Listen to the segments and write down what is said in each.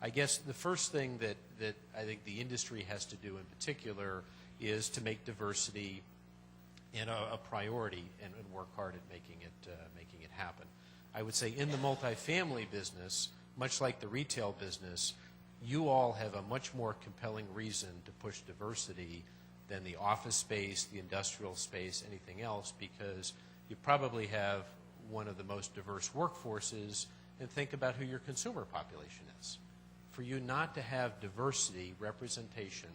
I guess the first thing that I think the industry has to do in particular is to make diversity a priority and work hard at making it happen. I would say in the multifamily business, much like the retail business, you all have a much more compelling reason to push diversity than the office space, the industrial space, anything else, because you probably have one of the most diverse workforces, and think about who your consumer population is. For you not to have diversity, representation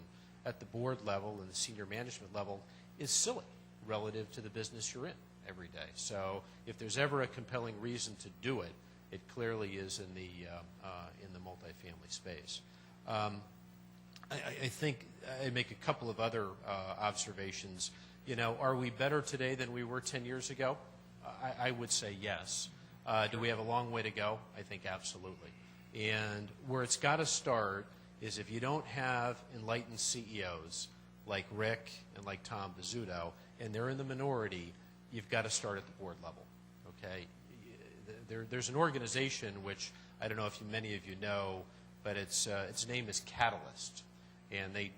at the board level and the senior management level is silly relative to the business you're in every day. So if there's ever a compelling reason to do it, it clearly is in the multifamily space. I think I'd make a couple of other observations. You know, are we better today than we were 10 years ago? I would say yes. Do we have a long way to go? I think absolutely. And where it's got to start is if you don't have enlightened CEOs like Rick and like Tom Bizzuto, and they're in the minority, you've got to start at the board level. Okay? There's an organization which I don't know if many of you know, but its name is Catalyst, and they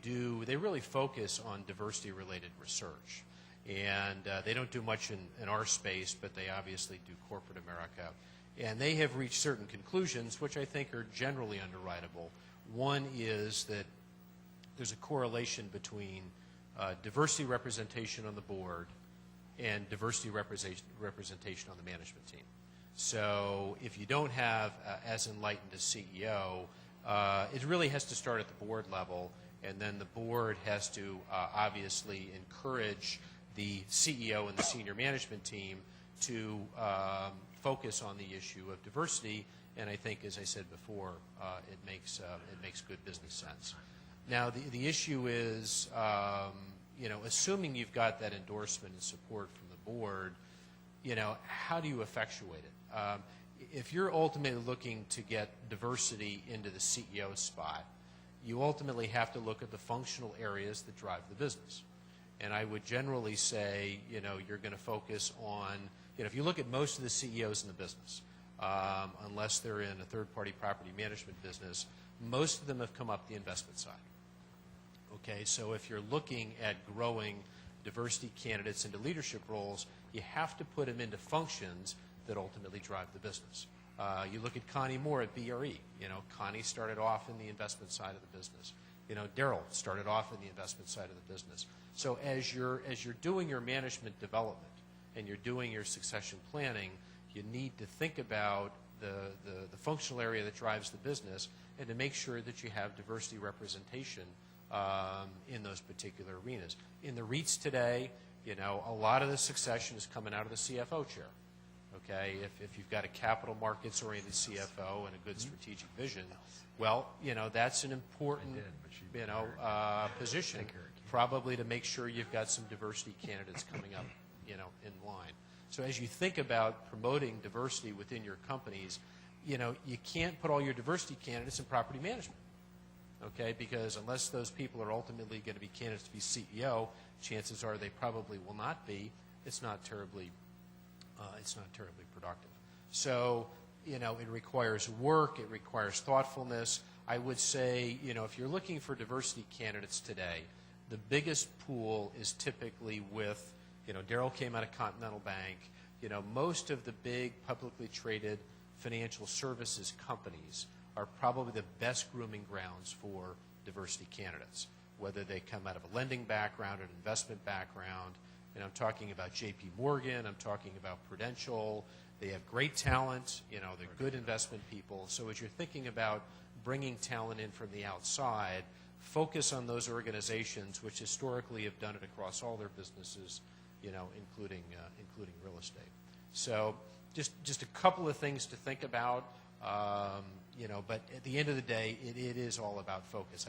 really focus on diversity-related research. And they don't do much in our space, but they obviously do corporate America. And they have reached certain conclusions, which I think are generally underwritable. One is that there's a correlation between diversity representation on the board and diversity representation on the management team. So if you don't have as enlightened a CEO, it really has to start at the board level, and then the board has to obviously encourage the CEO and the senior management team to focus on the issue of diversity. And I think, as I said before, it makes good business sense. Now, the issue is, assuming you've got that endorsement and support from the board, how do you effectuate it? If you're ultimately looking to get diversity into the CEO spot, you ultimately have to look at the functional areas that drive the business. And I would generally say, you're going to focus on, if you look at most of the CEOs in the business, unless they're in a third-party property management business, most of them have come up the investment side. Okay, so if you're looking at growing diversity candidates into leadership roles, you have to put them into functions that ultimately drive the business. You look at Connie Moore at BRE. Connie started off in the investment side of the business. Daryl started off in the investment side of the business. So as you're doing your management development and you're doing your succession planning, you need to think about the functional area that drives the business and to make sure that you have diversity representation in those particular arenas. In the REITs today, a lot of the succession is coming out of the CFO chair. Okay, if you've got a capital markets-oriented CFO and a good strategic vision, well, that's an important, position, probably to make sure you've got some diversity candidates coming up, in line. So as you think about promoting diversity within your companies, you can't put all your diversity candidates in property management. Okay, because unless those people are ultimately going to be candidates to be CEO, chances are they probably will not be. It's not terribly productive. So, it requires work, it requires thoughtfulness. I would say, if you're looking for diversity candidates today, the biggest pool is typically with, Daryl came out of Continental Bank. Most of the big publicly traded financial services companies are probably the best grooming grounds for diversity candidates, whether they come out of a lending background, an investment background. And I'm talking about J.P. Morgan, I'm talking about Prudential. They have great talent, they're good investment people. So as you're thinking about bringing talent in from the outside, focus on those organizations which historically have done it across all their businesses, including real estate. So just a couple of things to think about, but at the end of the day, it is all about focus.